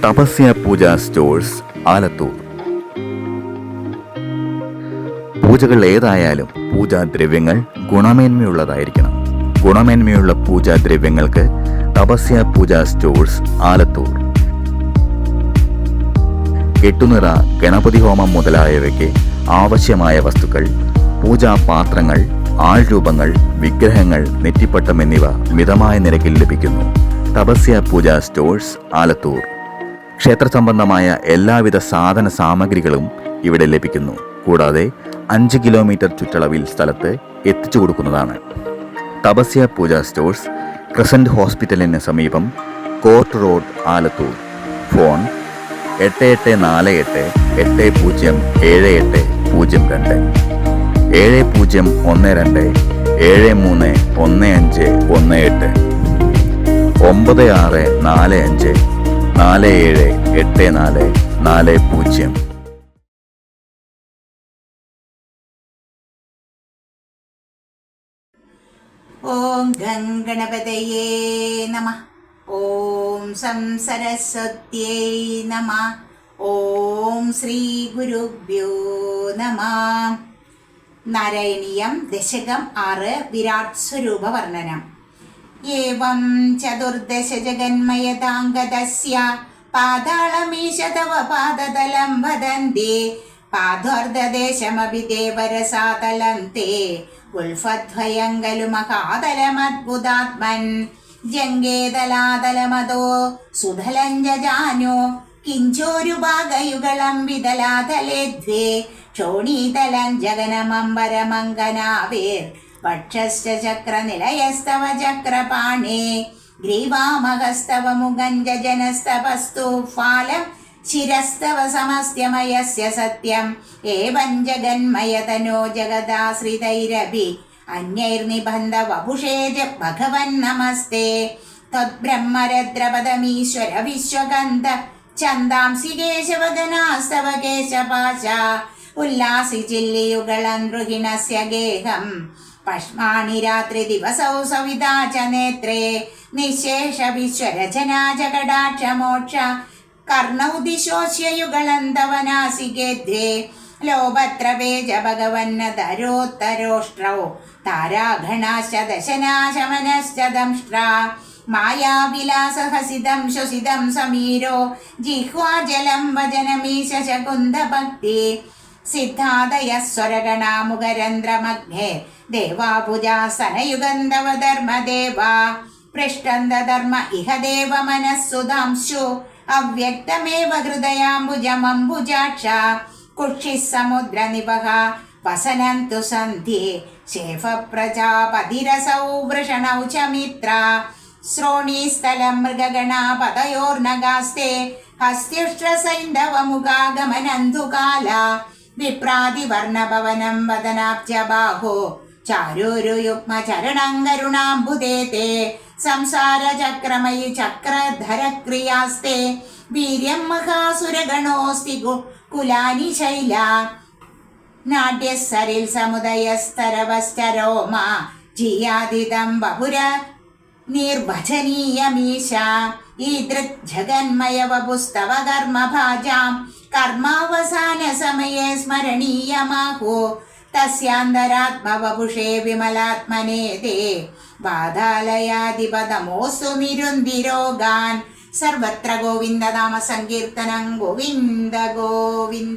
തപസ്യ പൂജ stores, Alathur. പൂജകൾ ഏതായാലും പൂജാദ്രവ്യങ്ങൾ ഗുണമേന്മയുള്ളതായിരിക്കണം. ഗുണമേന്മയുള്ള പൂജാദ്രവ്യങ്ങൾക്ക് തപസ്യ പൂജ സ്റ്റോഴ്സ്, ആലത്തൂർ. കെട്ടുനിറ, ഗണപതി ഹോമം മുതലായവയ്ക്ക് ആവശ്യമായ വസ്തുക്കൾ, പൂജാപാത്രങ്ങൾ, ആൾരൂപങ്ങൾ, വിഗ്രഹങ്ങൾ, നെറ്റിപ്പട്ടം എന്നിവ മിതമായ നിരക്കിൽ ലഭിക്കുന്നു. തപസ്യ പൂജ സ്റ്റോഴ്സ്, ആലത്തൂർ. ക്ഷേത്ര സംബന്ധമായ എല്ലാവിധ സാധന സാമഗ്രികളും ഇവിടെ ലഭിക്കുന്നു. കൂടാതെ 5 കിലോമീറ്റർ ചുറ്റളവിൽ സ്ഥലത്ത് എത്തിച്ചു കൊടുക്കുന്നതാണ്. തപസ്യ പൂജ സ്റ്റോഴ്സ്, ക്രസന്റ് ഹോസ്പിറ്റലിന് സമീപം, കോർട്ട് റോഡ്, ആലത്തൂർ. ഫോൺ 8848 807802 7012 731518 9645 478440. ഓം ഗംഗണപതയേ നമഃ. ഓം സംസരസ്വത്യൈ നമഃ. ഓം ശ്രീ ഗുരുഭ്യോ നമഃ. നാരായണീയം ദശകം 6 വിരാട് സ്വരൂപ വർണ്ണനം. ഏവം ചതുർദശ ജഗന്മയതാംഗതസ്യ പാതാളമീശ തവ പാദതലം വദന്തി പാദോർദ്ധദേശമപി ദേവരസാതലം തേ ഉൽഫദ്വയങ്കലു മഹാതലമദ്ഭുതാത്മൻ ജംഗേതലാതലമതോ സുധലഞ്ജാനോ കിഞ്ചോരുഭാഗയുഗളം വിതലാതലേ ദ്വേ ക്ഷോണീതലം ജഗനമംബരമംഗനാവേർ വക്ഷശ്ച ചക്രനിലയസ്തവ ചക്രപാണേ ഗ്രീവാമഹസ്തവ മുഖഞ്ജനസ്തവസ്തു ഫാലം ശിരസ്തവ സമസ്യമയസ്യ സത്യം ഏവം ജഗന്മയതനോ ജഗദാശ്രിതൈരഭി അന്യൈർനിബന്ധ വപുഷേ ഭഗവൻ നമസ്തേ ത്വദ്ബ്രഹ്മരദ്രപദമീശ്വര വിശ്വകന്ത ചന്ദാംസി കേശവഗനാസ്തവ കേശപാശ ഉല്ലാസി ചില്ലിയുഗളം ദ്രുഹിണസ്യ ഗേഹം പശ്മാണി രാത്രി ദിവസൗ സവിതാ ച നേത്രേ നിശേഷ വിശ്വരചനാ ജഗടാക്ഷമോക്ഷ കർണൗ ദിശോശ്യയുഗളന്തവനാസികേ ദ്വേ ലോപത്രവേജ ഭഗവന്നതരോത്തരോഷ്ട്രൗ താരാഘണാശ്ച ദശനാശമനശ്ച ദംഷ്ട്രാ മായാവിലാസഹസിതം ശ്വസിതം സമീരോ ജിഹ്വാജലം വചനമീശ ശകുന്തഭക്തി സിദ്ധാദയസ്വരഗണാമുഖരന്ധ്രമഗ്നേ ദേവാഭുജാസനയുഗന്ധവ ധർമ്മദേവ പൃഷ്ടന്ധധർമ്മ ഇഹ ദേവ മനസ്സുധാംശു അവ്യക്തമേവ ഹൃദയാംബുജമംബുജാക്ഷ കുക്ഷിഃ സമുദ്രനിപഹ വസനന്തു സന്ധ്യേ ശേഫ പ്രജാപതിരസൗ വൃഷണൗ ച മിത്ര ശ്രോണീസ്ഥലം മൃഗഗണാപതയോർനഗാസ്തേ ഹസ്ത്യുഷ്ട്രസൈന്ധവമുഖാഗമനന്ധുകാല വിപ്രാതിവർണഭവനം വദനാബ്ജബാഹോ ചാരൂരുയുഗ്മ ചരണം കരുണാംബുദേ തേ സംസാരചക്രമയി ചക്രധരക്രിയാസ്തേ വീര്യം മഹാസുരഗണോസ്തി കുലാനി ശൈല നാട്യസരിൽ സമുദയസ്തരവസ്തരോമ ജിയാദിതം ബഹുര നിർഭജനീയമീശ ഈദൃക് ജഗന്മയ വപുസ്തവ കർമ്മഭാജാം കർമാവസാന സമയേ സ്മരണീയമാഹോ തസ്യാന്തരാത്മവപുഷേ വിമലാത്മനേ തേ ബാധാലയാധിപതമോസ്തു നിരുന്തിരോഗാൻ സർവത്ര ഗോവിന്ദനാമ സങ്കീർത്തനം ഗോവിന്ദ ഗോവിന്ദ.